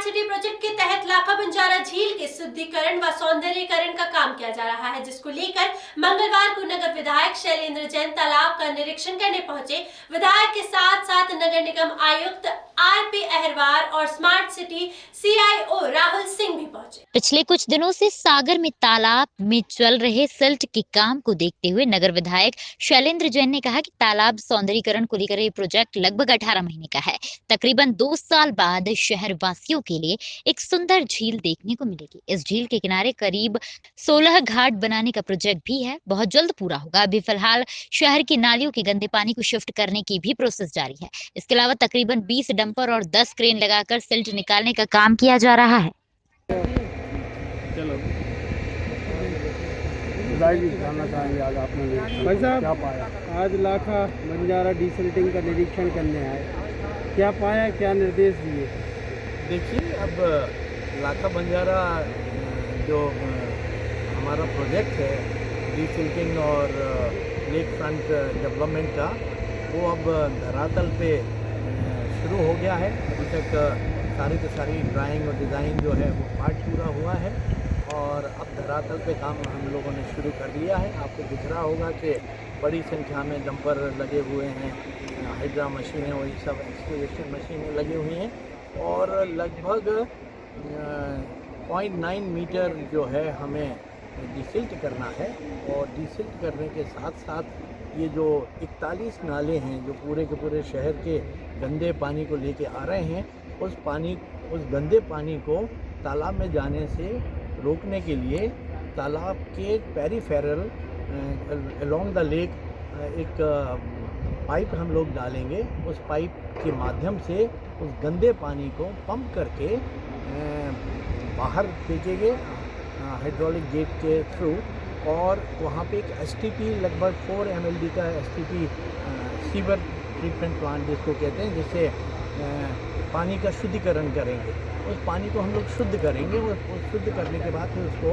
Smart city project के तहत लाखा बंजारा झील के शुद्धिकरण व सौंदर्यीकरण का काम किया जा रहा है, जिसको लेकर मंगलवार को नगर विधायक शैलेंद्र जैन तालाब का निरीक्षण करने पहुंचे। विधायक के साथ साथ नगर निगम आयुक्त आरपी अहरवार और smart city CIO Rahul Singh भी पहुंचे। पिछले कुछ दिनों से सागर में तालाब में चल रहे सिल्ट के काम को देखते हुए नगर विधायक शैलेंद्र जैन ने कहा कि तालाब सौंदर्यीकरण को लेकर ये प्रोजेक्ट लगभग 18 महीने का है। तकरीबन 2 साल बाद शहर वासियों के लिए एक सुंदर झील देखने को मिलेगी। इस झील के किनारे करीब 16 घाट बनाने का प्रोजेक्ट भी है, बहुत जल्द पूरा होगा। अभी फिलहाल शहर की नालियों के गंदे पानी को शिफ्ट करने की भी प्रोसेस जारी है। इसके अलावा तकरीबन 20 डंपर और 10 क्रेन लगाकर सिल्ट निकालने का काम किया जा रहा है। चलो जानना चाहेंगे आज आपने भाई साहब क्या पाया? आज लाखा बंजारा डिसल्टिंग का निरीक्षण करने आए, क्या पाया, क्या निर्देश दिए? देखिए, अब लाखा बंजारा जो हमारा प्रोजेक्ट है डिसिल्टिंग और लेक फ्रंट डेवलपमेंट का, वो अब धरातल पे शुरू हो गया है। अभी तक सारी की सारी ड्राइंग और डिज़ाइन जो है वो पार्ट पूरा हुआ है और अब धरातल पे काम हम लोगों ने शुरू कर दिया है। आपको दिख रहा होगा कि बड़ी संख्या में डंपर लगे हुए हैं, हाइड्रा मशीनें, वही सब एक्सकेवेशन मशीनें लगी हुई हैं और लगभग 0.9 मीटर जो है हमें डिसिल्ट करना है। और डिसिल्ट करने के साथ साथ ये जो 41 नाले हैं जो पूरे के पूरे शहर के गंदे पानी को लेके आ रहे हैं, उस गंदे पानी को तालाब में जाने से रोकने के लिए तालाब के पेरिफेरल अलोंग द लेक एक पाइप हम लोग डालेंगे। उस पाइप के माध्यम से उस गंदे पानी को पंप करके बाहर फेंकेंगे हाइड्रोलिक गेट के थ्रू, और वहाँ पे एक एसटीपी लगभग 4 mld का एसटीपी सीवर ट्रीटमेंट प्लांट जिसको कहते हैं, जिससे पानी का शुद्धिकरण करेंगे। उस पानी को हम लोग शुद्ध करेंगे और शुद्ध करने के बाद फिर उसको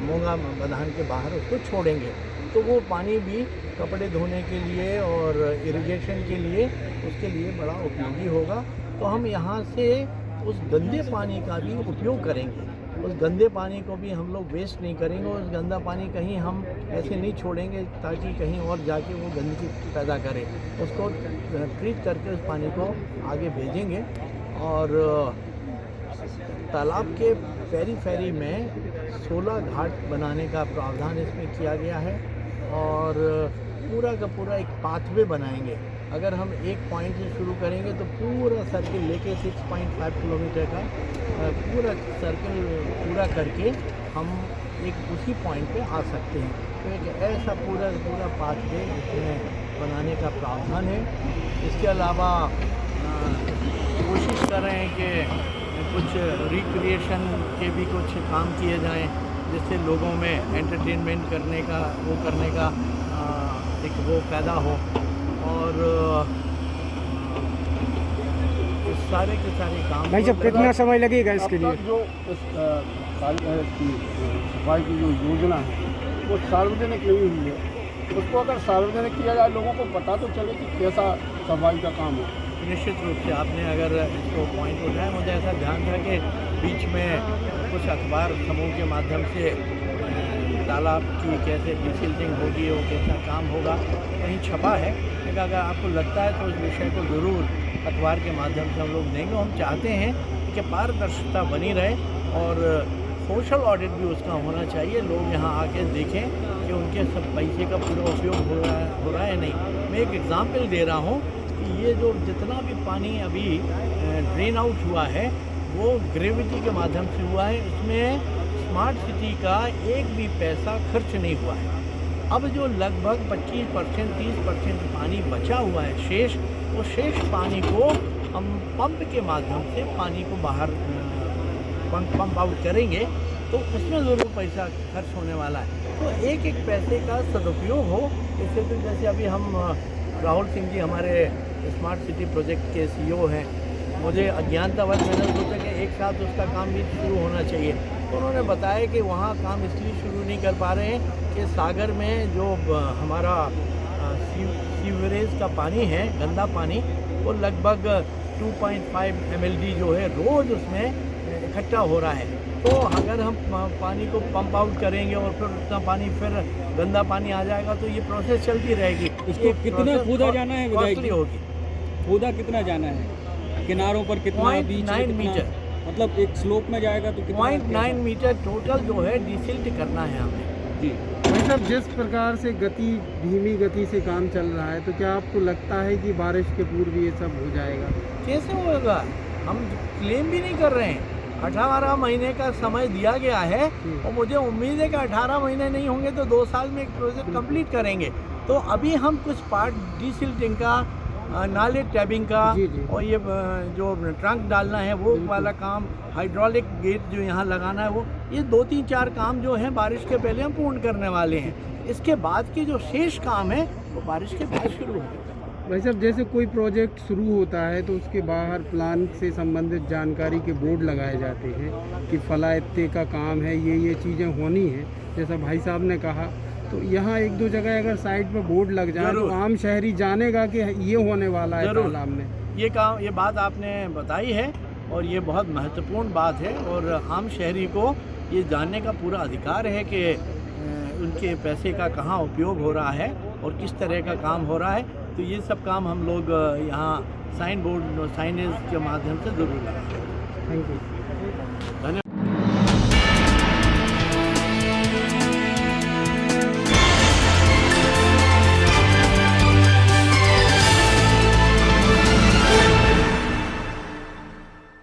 मोंगा मैदान के बाहर उसको छोड़ेंगे। तो वो पानी भी कपड़े धोने के लिए और इरिगेशन के लिए उसके लिए बड़ा उपयोगी होगा। तो हम यहाँ से उस गंदे पानी का भी उपयोग करेंगे। उस गंदे पानी को भी हम लोग वेस्ट नहीं करेंगे। उस गंदा पानी कहीं हम ऐसे नहीं छोड़ेंगे ताकि कहीं और जाके वो गंदगी पैदा करे। उसको ट्रीट करके उस पानी को आगे भेजेंगे। और तालाब के पेरीफेरी में 16 घाट बनाने का प्रावधान इसमें किया गया है और पूरा का पूरा एक पाथवे बनाएंगे। अगर हम एक पॉइंट से शुरू करेंगे तो पूरा सर्किल लेके 6.5 किलोमीटर का पूरा सर्किल पूरा करके हम एक उसी पॉइंट पे आ सकते हैं। तो एक ऐसा पूरा पाथवे इसमें बनाने का प्रावधान है। इसके अलावा कोशिश कर रहे हैं कि कुछ रिक्रिएशन के भी कुछ काम किए जाएं, जिससे लोगों में एंटरटेनमेंट करने का एक वो पैदा हो। और इस सारे के सारे काम भाई साहब कितना समय लगेगा इसके लिए? जो सफाई की जो योजना है वो सार्वजनिक नहीं हुई है। उसको अगर सार्वजनिक किया जाए, लोगों को पता तो चले कि कैसा सफाई का काम है। निश्चित रूप से आपने अगर इसको पॉइंट उठाया, मुझे ऐसा ध्यान था कि बीच में कुछ अखबार समूह के माध्यम से तालाब की कैसे डिसिल्टिंग होगी, वो कैसा काम होगा, कहीं छपा है। लेकिन अगर आपको लगता है तो उस विषय को ज़रूर अखबार के माध्यम से हम लोग देंगे। हम चाहते हैं कि पारदर्शिता बनी रहे और सोशल ऑडिट भी उसका होना चाहिए। लोग यहाँ आके देखें कि उनके सब पैसे का पूरा उपयोग हो रहा है नहीं। मैं एक एग्ज़ाम्पल दे रहा हूँ कि ये जो जितना भी पानी अभी ड्रेन आउट हुआ है वो ग्रेविटी के माध्यम से हुआ है। इसमें स्मार्ट सिटी का एक भी पैसा खर्च नहीं हुआ है। अब जो लगभग 25% 30% पानी बचा हुआ है शेष, वो शेष पानी को हम पंप के माध्यम से पानी को बाहर पंप आउट करेंगे, तो उसमें ज़रूर पैसा खर्च होने वाला है। तो एक एक पैसे का सदुपयोग हो। इससे तो जैसे अभी हम राहुल सिंह जी हमारे स्मार्ट सिटी प्रोजेक्ट के सीईओ हैं, मुझे अज्ञानतावश मैंने सोचा कि एक साथ उसका काम भी शुरू होना चाहिए। तो उन्होंने बताया कि वहाँ काम इसलिए शुरू नहीं कर पा रहे हैं कि सागर में जो हमारा सीवरेज का पानी है, गंदा पानी, वो लगभग 2.5 MLD जो है रोज़ उसमें इकट्ठा हो रहा है। तो अगर हम पानी को पंप आउट करेंगे और फिर उतना पानी फिर गंदा पानी आ जाएगा तो ये प्रोसेस चलती रहेगी। इसको कितना खोदा जाना है विधायक कॉस्टली जी? होगी। खोदा कितना जाना है? किनारों पर कितना, 0.9 मीटर, मतलब एक स्लोप में जाएगा तो कितना? 0.9 मीटर टोटल जो है डिसिल्ट करना है हमें। जी भाई साहब, जिस प्रकार से धीमी गति से काम चल रहा है, तो क्या आपको लगता है कि बारिश के पूर्व ये सब हो जाएगा? कैसे होगा? हम क्लेम भी नहीं कर रहे हैं। 18 महीने का समय दिया गया है और मुझे उम्मीद है कि 18 महीने नहीं होंगे तो 2 साल में एक प्रोजेक्ट कंप्लीट करेंगे। तो अभी हम कुछ पार्ट डिसिल्टिंग का, नाले टैबिंग का जी, जी। और ये जो ट्रंक डालना है वो वाला काम, हाइड्रोलिक गेट जो यहाँ लगाना है वो, ये 2-3-4 काम जो हैं बारिश के पहले हम पूर्ण करने वाले हैं। इसके बाद के जो शेष काम है वो बारिश के बाद शुरू होंगे। भाई साहब, जैसे कोई प्रोजेक्ट शुरू होता है तो उसके बाहर प्लान से संबंधित जानकारी के बोर्ड लगाए जाते हैं कि फला इत्ते का काम है, ये चीज़ें होनी है, जैसा भाई साहब ने कहा। तो यहाँ 1-2 जगह अगर साइड पर बोर्ड लग जाए तो आम शहरी जानेगा कि ये होने वाला है तालाब में। ये बात आपने बताई है और ये बहुत महत्वपूर्ण बात है और आम शहरी को ये जानने का पूरा अधिकार है कि उनके पैसे का कहाँ उपयोग हो रहा है और किस तरह का काम हो रहा है। तो ये सब काम हम लोग यहाँ साइनेज के माध्यम से ज़रूर लगाएंगे। Thank you. धन्यवाद।